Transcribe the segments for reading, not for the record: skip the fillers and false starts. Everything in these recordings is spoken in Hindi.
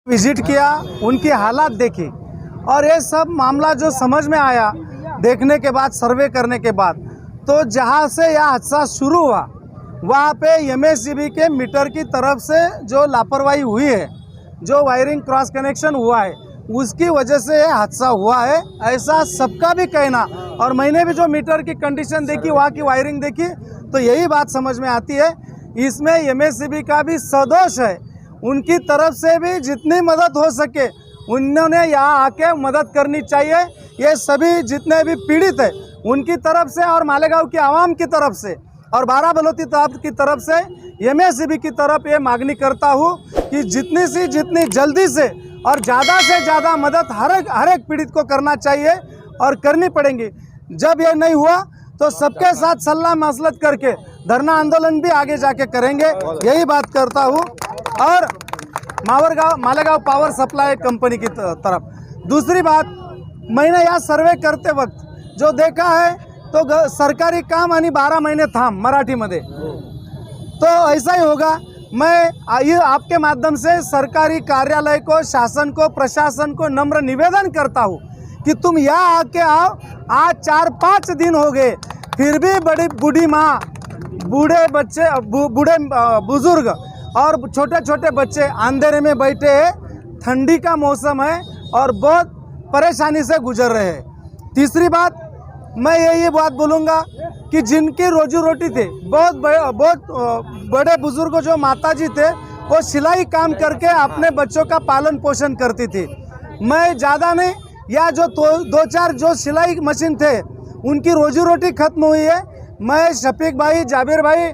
विजिट किया, उनकी हालात देखी और ये सब मामला जो समझ में आया देखने के बाद, सर्वे करने के बाद, तो जहाँ से यह हादसा शुरू हुआ वहाँ पे एमएसईबी के मीटर की तरफ से जो लापरवाही हुई है, जो वायरिंग क्रॉस कनेक्शन हुआ है, उसकी वजह से यह हादसा हुआ है, ऐसा सबका भी कहना। और मैंने भी जो मीटर की कंडीशन देखी, वहाँ की वायरिंग देखी, तो यही बात समझ में आती है। इसमें एमएसईबी का भी सदोष है। उनकी तरफ से भी जितनी मदद हो सके उन्होंने यहाँ आके मदद करनी चाहिए। ये सभी जितने भी पीड़ित है उनकी तरफ से और मालेगांव की आवाम की तरफ से और बाराबलौती की तरफ से एमएसईबी की तरफ ये मांगनी करता हूँ कि जितनी जल्दी से और ज़्यादा से ज़्यादा मदद हर एक पीड़ित को करना चाहिए और करनी पड़ेगी। जब ये नहीं हुआ तो सबके साथ सलाह मसलत करके धरना आंदोलन भी आगे जाके करेंगे, यही बात करता हूँ। और मालेगांव पावर सप्लाई कंपनी की तरफ दूसरी बात, मैंने यहाँ सर्वे करते वक्त जो देखा है तो सरकारी काम आणि 12 महीने थांब मराठीमध्ये, तो ऐसा ही होगा। मैं ये आपके माध्यम से सरकारी कार्यालय को, शासन को, प्रशासन को नम्र निवेदन करता हूँ कि तुम यहाँ आके आओ। आज 4-5 दिन हो गए, फिर भी बड़ी बूढ़ी माँ, बूढ़े बच्चे, बूढ़े बुजुर्ग और छोटे छोटे बच्चे अंधेरे में बैठे हैं। ठंडी का मौसम है और बहुत परेशानी से गुजर रहे हैं। तीसरी बात, मैं यही बात बोलूँगा कि जिनकी रोजी रोटी थे, बहुत बड़े बुजुर्ग जो माताजी थे, वो सिलाई काम करके अपने बच्चों का पालन पोषण करती थी। मैं ज़्यादा नहीं, या जो 2-4 जो सिलाई मशीन थे उनकी रोजी रोटी खत्म हुई है। मैं शफीक भाई, जाबिर भाई,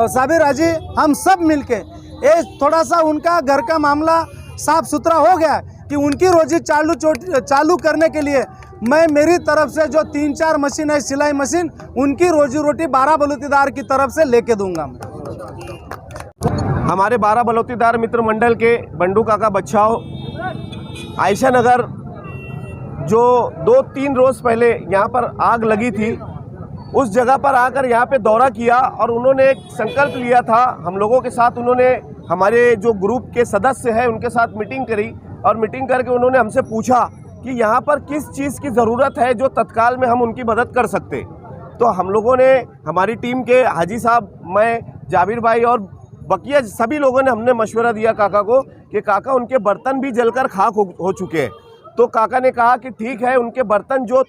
साबिर हाजी, हम सब मिलके ये थोड़ा सा उनका घर का मामला साफ सुथरा हो गया कि उनकी रोजी चालू करने के लिए मैं मेरी तरफ से जो 3-4 मशीन है सिलाई मशीन, उनकी रोजी रोटी बाराबलौतीदार की तरफ से लेके दूंगा। हमारे बाराबलौतीदार मित्र मंडल के बंडू काका बच्चाओ आयशा नगर जो 2-3 रोज पहले यहाँ पर आग लगी थी, उस जगह पर आकर यहाँ पे दौरा किया और उन्होंने एक संकल्प लिया था हम लोगों के साथ। उन्होंने हमारे जो ग्रुप के सदस्य हैं उनके साथ मीटिंग करी और मीटिंग करके उन्होंने हमसे पूछा कि यहाँ पर किस चीज़ की ज़रूरत है जो तत्काल में हम उनकी मदद कर सकते। तो हम लोगों ने, हमारी टीम के हाजी साहब, मैं, जाबिर भाई और बकिया सभी लोगों ने हमने मशवरा दिया काका को कि काका उनके बर्तन भी जलकर खाक हो चुके हैं। तो काका ने कहा कि ठीक है, उनके बर्तन जो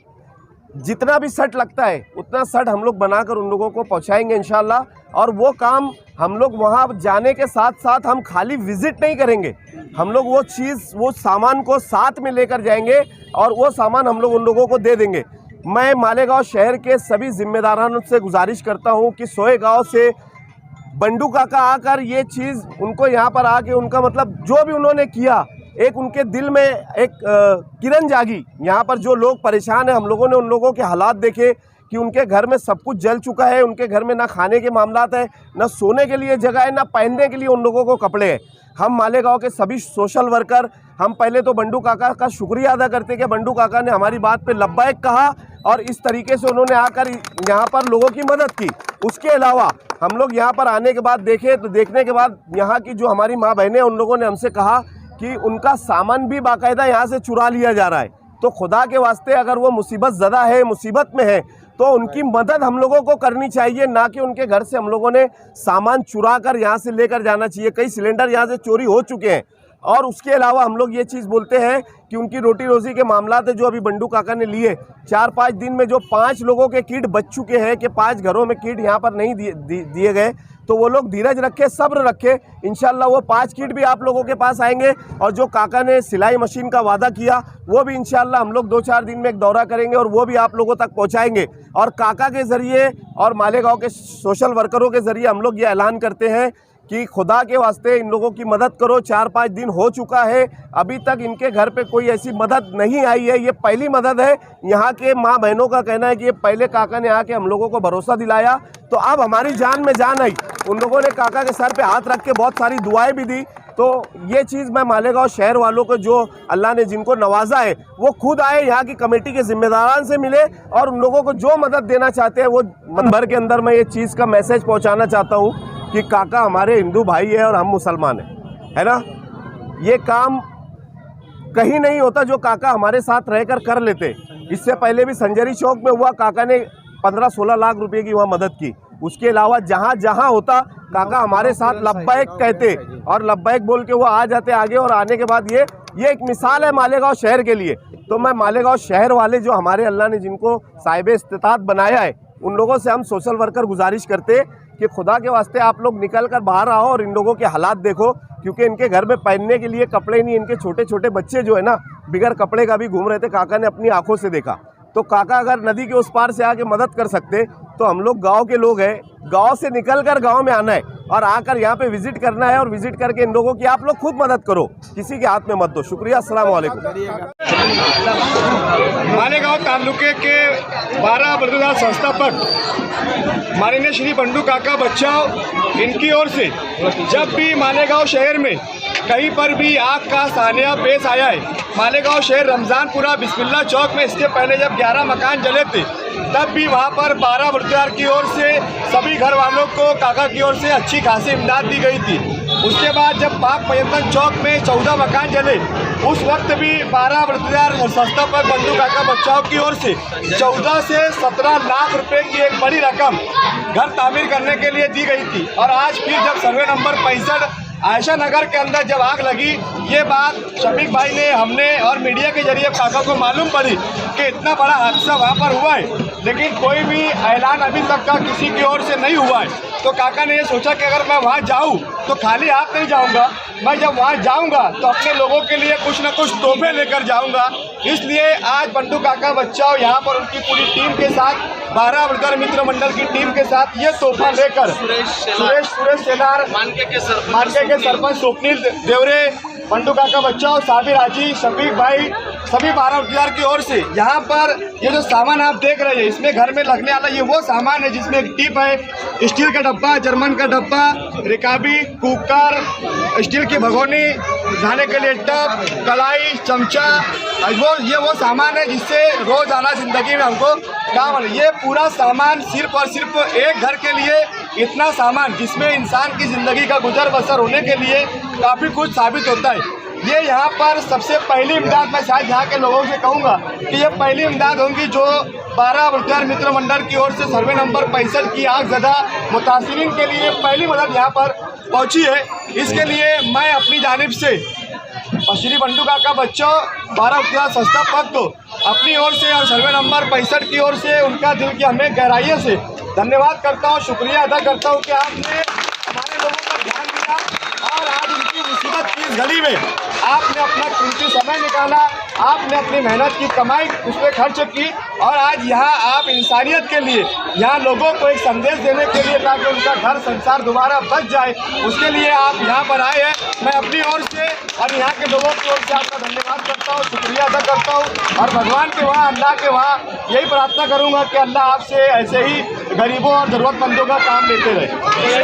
जितना भी सट लगता है उतना सट हम लोग बनाकर उन लोगों को पहुंचाएंगे इंशाल्लाह। और वो काम हम लोग वहां जाने के साथ साथ हम खाली विजिट नहीं करेंगे, हम लोग वो सामान को साथ में लेकर जाएंगे और वो सामान हम लोग उन लोगों को दे देंगे। मैं मालेगांव शहर के सभी जिम्मेदारों से गुजारिश करता हूं कि सोए गाँव से बंडू काका आकर ये चीज़ उनको यहाँ पर आके उनका मतलब जो भी उन्होंने किया, एक उनके दिल में एक किरण जागी। यहाँ पर जो लोग परेशान हैं, हम लोगों ने उन लोगों के हालात देखे कि उनके घर में सब कुछ जल चुका है, उनके घर में ना खाने के मामलात है, ना सोने के लिए जगह है, ना पहनने के लिए उन लोगों को कपड़े हैं। हम मालेगांव के सभी सोशल वर्कर, हम पहले तो बंडू काका का शुक्रिया अदा करते कि बंडू काका ने हमारी बात पे लब्बैक कहा और इस तरीके से उन्होंने आकर यहाँ पर लोगों की मदद की। उसके अलावा हम लोग यहाँ पर आने के बाद देखे तो देखने के बाद यहाँ की जो हमारी माँ बहनें, उन लोगों ने हमसे कहा कि उनका सामान भी बाकायदा यहाँ से चुरा लिया जा रहा है। तो खुदा के वास्ते अगर वो मुसीबत ज़दा है, मुसीबत में है, तो उनकी मदद हम लोगों को करनी चाहिए, ना कि उनके घर से हम लोगों ने सामान चुरा कर यहाँ से लेकर जाना चाहिए। कई सिलेंडर यहाँ से चोरी हो चुके हैं। और उसके अलावा हम लोग ये चीज़ बोलते हैं कि उनकी रोटी रोज़ी के मामलात है जो अभी बंडू काका ने लिए, 4-5 दिन में जो 5 लोगों के किट बच चुके हैं कि 5 घरों में किट यहाँ पर नहीं दिए गए, तो वो लोग धीरज रखे, सब्र रखे, इंशाल्लाह वो 5 किट भी आप लोगों के पास आएंगे। और जो काका ने सिलाई मशीन का वादा किया वो भी इंशाल्लाह हम लोग 2-4 दिन में एक दौरा करेंगे और वो भी आप लोगों तक पहुँचाएँगे। और काका के ज़रिए और मालेगांव के सोशल वर्करों के ज़रिए हम लोग ये ऐलान करते हैं कि खुदा के वास्ते इन लोगों की मदद करो। 4-5 दिन हो चुका है, अभी तक इनके घर पे कोई ऐसी मदद नहीं आई है, ये पहली मदद है। यहाँ के माँ बहनों का कहना है कि ये पहले काका ने आके हम लोगों को भरोसा दिलाया, तो अब हमारी जान में जान आई। उन लोगों ने काका के सर पे हाथ रख के बहुत सारी दुआएं भी दी। तो ये चीज़ मैं मालेगांव शहर वालों को, जो अल्लाह ने जिनको नवाजा है, वो खुद आए, यहाँ की कमेटी के जिम्मेदारान से मिले और उन लोगों को जो मदद देना चाहते हैं वो भर के अंदर मैं ये चीज़ का मैसेज पहुँचाना चाहता हूँ कि काका हमारे हिंदू भाई है और हम मुसलमान हैं, है ना। ये काम कहीं नहीं होता जो काका हमारे साथ रहकर कर लेते। इससे पहले भी संजरी चौक में हुआ, काका ने 15-16 लाख रुपए की वहाँ मदद की। उसके अलावा जहाँ जहाँ होता काका हमारे साथ लब्बैक कहते और लब्बैक बोल के वो आ जाते आगे। और आने के बाद ये एक मिसाल है मालेगांव शहर के लिए। तो मैं मालेगांव शहर वाले जो हमारे अल्लाह ने जिनको साहिब इस्तिताअत बनाया है, उन लोगों से हम सोशल वर्कर गुजारिश करते कि खुदा के वास्ते आप लोग निकल कर बाहर आओ और इन लोगों के हालात देखो, क्योंकि इनके घर में पहनने के लिए कपड़े नहीं। इनके छोटे छोटे बच्चे जो है ना बिगर कपड़े का भी घूम रहे थे, काका ने अपनी आंखों से देखा। तो काका अगर नदी के उस पार से आके मदद कर सकते तो हम लोग गांव के लोग हैं, गांव से निकलकर गांव में आना है और आकर यहाँ पे विजिट करना है और विजिट करके इन लोगों की आप लोग खुद मदद करो, किसी के हाथ में मत दो। शुक्रिया, अस्सलाम वालेकुम। मालेगांव तालुके के 12 बरदुदार संस्थापक माननीय श्री बंडू काका बच्चाओ, इनकी ओर से जब भी मालेगांव शहर में कहीं पर भी आग का सानिया पेश आया है, मालेगांव शहर रमजानपुरा बिस्मिल्ला चौक में इसके पहले जब 11 मकान जले थे, तब भी वहां पर 12 बरदुदार की ओर से सभी घर वालों को काका की ओर से अच्छी खासी इमदाद दी गई थी। उसके बाद जब पाक पयंतन चौक में 14 मकान जले, उस वक्त भी 12 बरदुदार संस्थापक बंडू काका बच्चाओं की ओर से 14 से 17 लाख रुपए की एक बड़ी रकम घर तामीर करने के लिए दी गई थी। और आज फिर जब सर्वे नंबर 65 आयशा नगर के अंदर जब आग लगी, ये बात शफीक भाई ने, हमने और मीडिया के जरिए काका को मालूम पड़ी कि इतना बड़ा हादसा वहाँ पर हुआ है, लेकिन कोई भी ऐलान अभी तक का किसी की ओर से नहीं हुआ है। तो काका ने ये सोचा कि अगर मैं वहाँ जाऊँ तो खाली हाथ नहीं जाऊँगा, मैं जब वहाँ जाऊँगा तो अपने लोगों के लिए कुछ न कुछ तोहफे लेकर जाऊँगा। इसलिए आज बंडू काका बच्चाओ यहाँ पर उनकी पूरी टीम के साथ, 12 बरदुदार मित्र मंडल की टीम के साथ ये तोहफा लेकर सुरेश सेनार, मानके के सरपंच स्वप्निल देवरे, बंडू काका बच्चाओ, साबिर हाजी, शफीक भाई, सभी 12 बरदुदार की ओर से यहाँ पर ये जो सामान आप देख रहे हैं, इसमें घर में लगने वाला ये वो सामान है जिसमें एक टिप है, स्टील का डब्बा, जर्मन का डब्बा, रिकाबी, कुकर, स्टील की भगोनी, नहाने के लिए टब, कढ़ाई, चमचा, ये वो सामान है जिससे रोजाना जिंदगी में हमको काम है। ये पूरा सामान सिर्फ और सिर्फ एक घर के लिए, इतना सामान जिसमें इंसान की ज़िंदगी का गुजर बसर होने के लिए काफ़ी कुछ साबित होता है। ये यहाँ पर सबसे पहली इमदाद, मैं शायद यहाँ के लोगों से कहूँगा कि ये पहली इमदाद होंगी जो 12 बरदुदार मित्र मंडल की ओर से सर्वे नंबर 65 की आग ज़दा मुतासिरीन के लिए पहली मदद यहाँ पर पहुँची है। इसके लिए मैं अपनी जानिब से और श्री बंडू काका बच्चों 12 बरदुदार संस्थापक को अपनी ओर से और सर्वे नंबर 65 की ओर से उनका दिल की हमें गहराइयों से धन्यवाद करता हूँ, शुक्रिया अदा करता हूँ कि आपने हमारे लोगों पर ध्यान दिया और आज उनकी मुसीबत की इस घड़ी में आपने अपना कीमती समय निकाला, आपने अपनी मेहनत की कमाई उस पर खर्च की और आज यहाँ आप इंसानियत के लिए, यहाँ लोगों को एक संदेश देने के लिए ताकि उनका घर संसार दोबारा बच जाए, उसके लिए आप यहाँ पर आए हैं। मैं अपनी ओर से और यहाँ के लोगों की ओर से आपका धन्यवाद करता हूँ, शुक्रिया अदा करता हूँ और भगवान के वहाँ, अल्लाह के वहाँ यही प्रार्थना करूँगा कि अल्लाह आपसे ऐसे ही गरीबों और ज़रूरतमंदों का काम लेते रहे।